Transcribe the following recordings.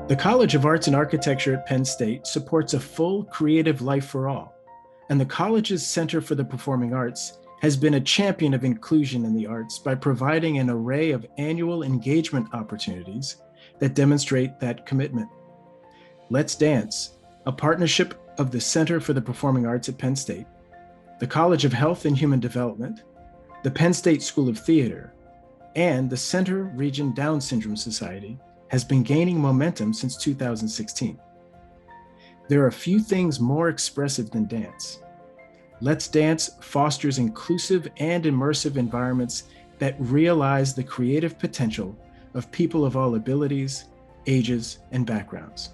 The College of Arts and Architecture at Penn State supports a full creative life for all, and the college's Center for the Performing Arts has been a champion of inclusion in the arts by providing an array of annual engagement opportunities that demonstrate that commitment. Let's Dance, a partnership of the Center for the Performing Arts at Penn State, the College of Health and Human Development, the Penn State School of Theater, and the Center Region Down Syndrome Society has been gaining momentum since 2016. There are few things more expressive than dance. Let's Dance fosters inclusive and immersive environments that realize the creative potential of people of all abilities, ages, and backgrounds.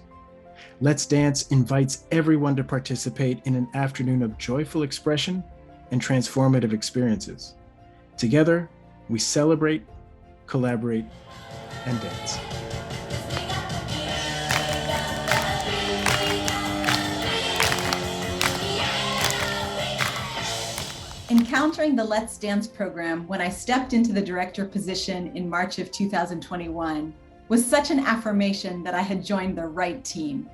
Let's Dance invites everyone to participate in an afternoon of joyful expression and transformative experiences. Together, we celebrate, collaborate, and dance. Encountering the Let's Dance program when I stepped into the director position in March of 2021 was such an affirmation that I had joined the right team,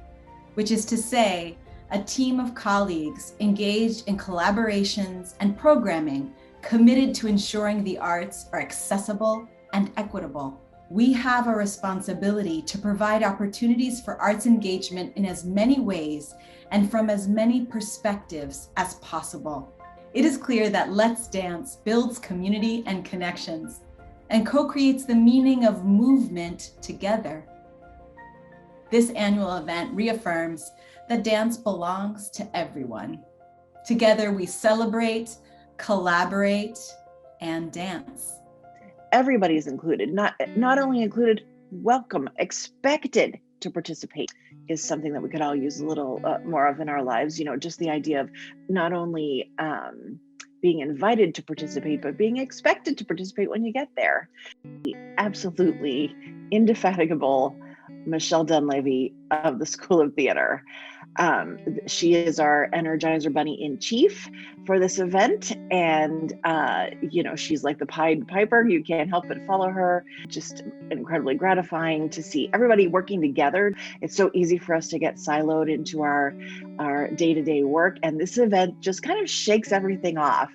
which is to say, a team of colleagues engaged in collaborations and programming committed to ensuring the arts are accessible and equitable. We have a responsibility to provide opportunities for arts engagement in as many ways and from as many perspectives as possible. It is clear that Let's Dance builds community and connections and co-creates the meaning of movement together. This annual event reaffirms that dance belongs to everyone. Together we celebrate, collaborate, and dance. Everybody is included, not only included, welcome, expected to participate is something that we could all use a little more of in our lives. You know, just the idea of not only being invited to participate, but being expected to participate when you get there. The absolutely indefatigable Michelle Dunleavy of the School of Theater. She is our Energizer Bunny in chief for this event. And, she's like the Pied Piper. You can't help but follow her. Just incredibly gratifying to see everybody working together. It's so easy for us to get siloed into our day-to-day work. And this event just kind of shakes everything off,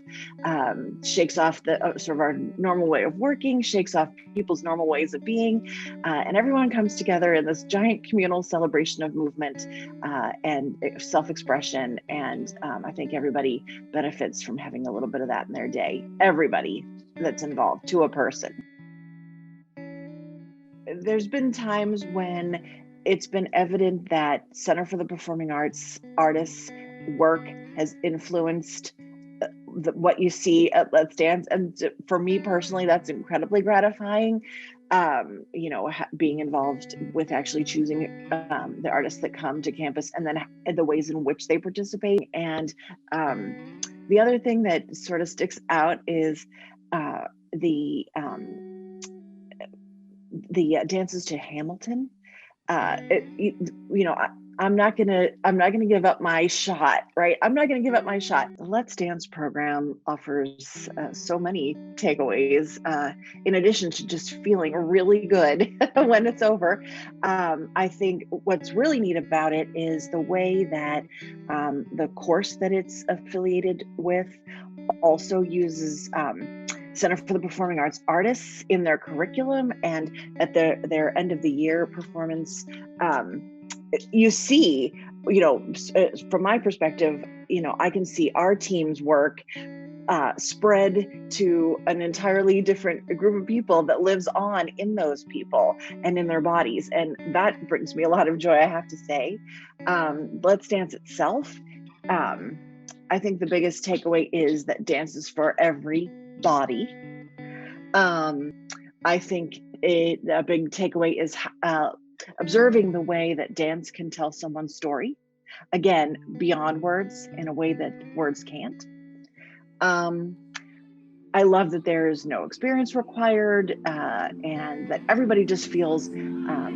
shakes off the sort of our normal way of working, shakes off people's normal ways of being. And everyone comes together in this giant communal celebration of movement and self-expression. And I think everybody benefits from having a little bit of that in their day. Everybody that's involved, to a person. There's been times when it's been evident that Center for the Performing Arts artists' work has influenced what you see at Let's Dance. And for me personally, that's incredibly gratifying. Being involved with actually choosing the artists that come to campus and then the ways in which they participate. And the other thing that sort of sticks out is the dances to Hamilton. I'm not gonna give up my shot, right? I'm not gonna give up my shot. The Let's Dance program offers so many takeaways, in addition to just feeling really good when it's over. I think what's really neat about it is the way that the course that it's affiliated with also uses Center for the Performing Arts artists in their curriculum, and at their end of the year performance. You see, from my perspective, I can see our team's work spread to an entirely different group of people that lives on in those people and in their bodies. And that brings me a lot of joy, I have to say. Let's Dance itself. I think the biggest takeaway is that dance is for everybody. I think a big takeaway is observing the way that dance can tell someone's story, again, beyond words, in a way that words can't. I love that there's no experience required, and that everybody just feels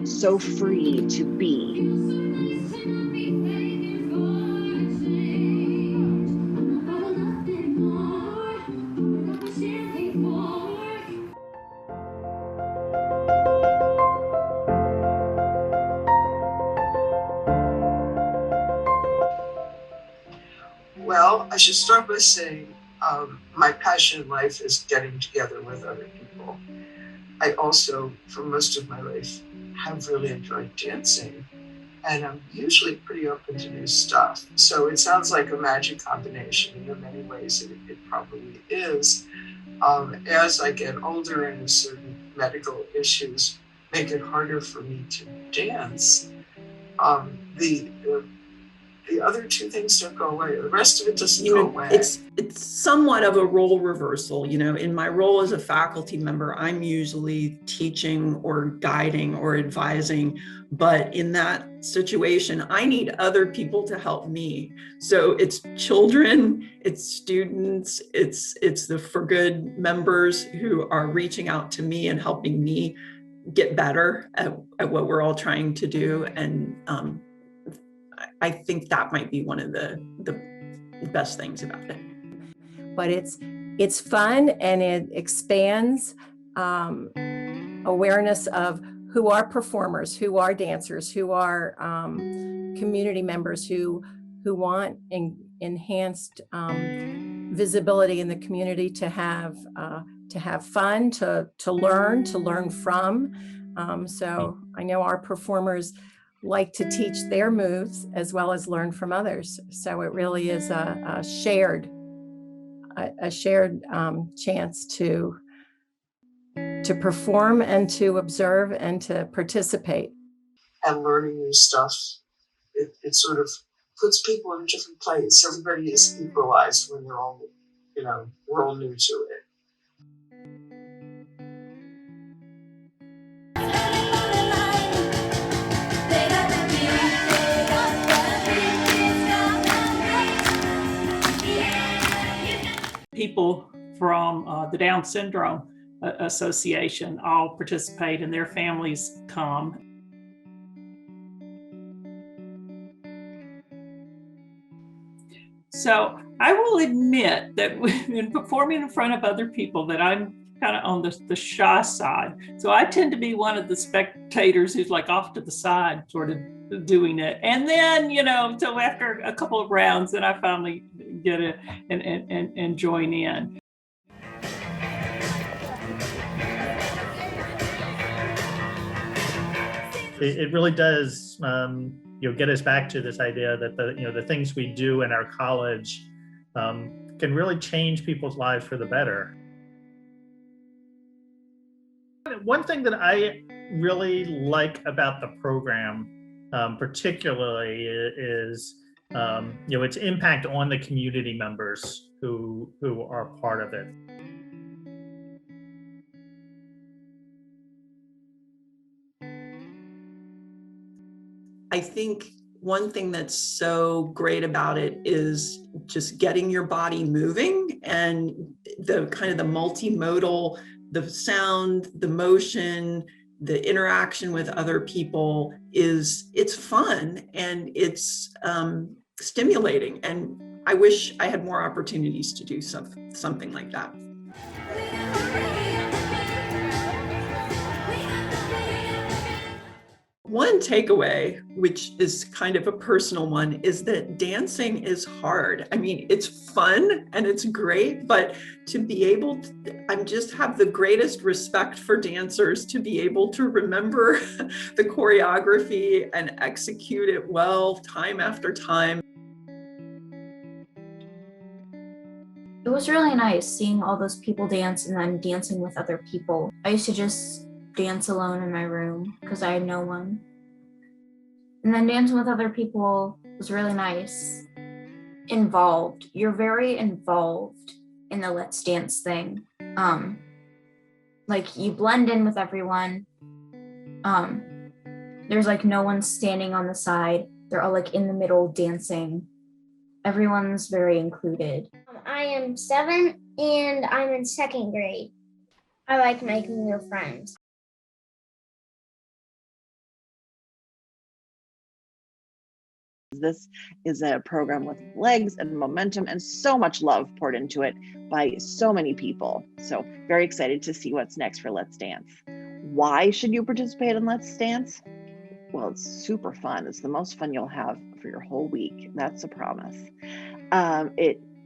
so free to be. should start by saying my passion in life is getting together with other people. I also, for most of my life, have really enjoyed dancing, and I'm usually pretty open to new stuff. So it sounds like a magic combination, and in many ways it probably is. As I get older and certain medical issues make it harder for me to dance, the other two things don't go away. The rest of it doesn't go away. It's somewhat of a role reversal. In my role as a faculty member, I'm usually teaching or guiding or advising, but in that situation, I need other people to help me. So it's children, it's students, it's the For Good members who are reaching out to me and helping me get better at what we're all trying to do. And I think that might be one of the best things about it. But it's fun, and it expands awareness of who are performers, who are dancers, who are community members who want enhanced visibility in the community, to have fun, to learn from. So I know our performers like to teach their moves as well as learn from others. So it really is a shared chance to perform and to observe and to participate. And learning new stuff, it sort of puts people in a different place. Everybody is equalized when we're all new to it. People from the Down Syndrome Association all participate, and their families come. So I will admit that when performing in front of other people, that I'm kind of on the shy side. So I tend to be one of the spectators who's like off to the side, sort of doing it. And then, so after a couple of rounds, then I finally get it and join in. It really does get us back to this idea that the things we do in our college can really change people's lives for the better. One thing that I really like about the program particularly is its impact on the community members who are part of it. I think one thing that's so great about it is just getting your body moving, and the kind of the multimodal, the sound, the motion, the interaction with other people it's fun and it's stimulating. And I wish I had more opportunities to do something like that. One takeaway, which is kind of a personal one, is that dancing is hard. I mean, it's fun and it's great, but to be able to, I just have the greatest respect for dancers to be able to remember the choreography and execute it well time after time. It was really nice seeing all those people dance and then dancing with other people. I used to just dance alone in my room because I had no one. And then dancing with other people was really nice. Involved. You're very involved in the Let's Dance thing. Like you blend in with everyone. There's like no one standing on the side. They're all like in the middle dancing. Everyone's very included. I am 7 and I'm in 2nd grade. I like making new friends. This is a program with legs and momentum and so much love poured into it by so many people. So very excited to see what's next for Let's Dance. Why should you participate in Let's Dance? Well, it's super fun. It's the most fun you'll have for your whole week. That's a promise.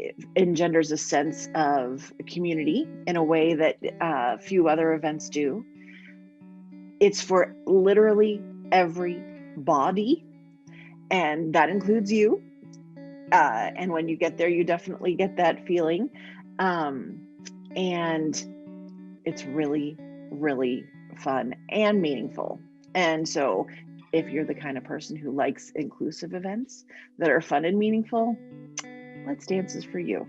it engenders a sense of community in a way that few other events do. It's for literally everybody, and that includes you. And when you get there, you definitely get that feeling. And it's really, really fun and meaningful. And so if you're the kind of person who likes inclusive events that are fun and meaningful, Let's Dance is for you.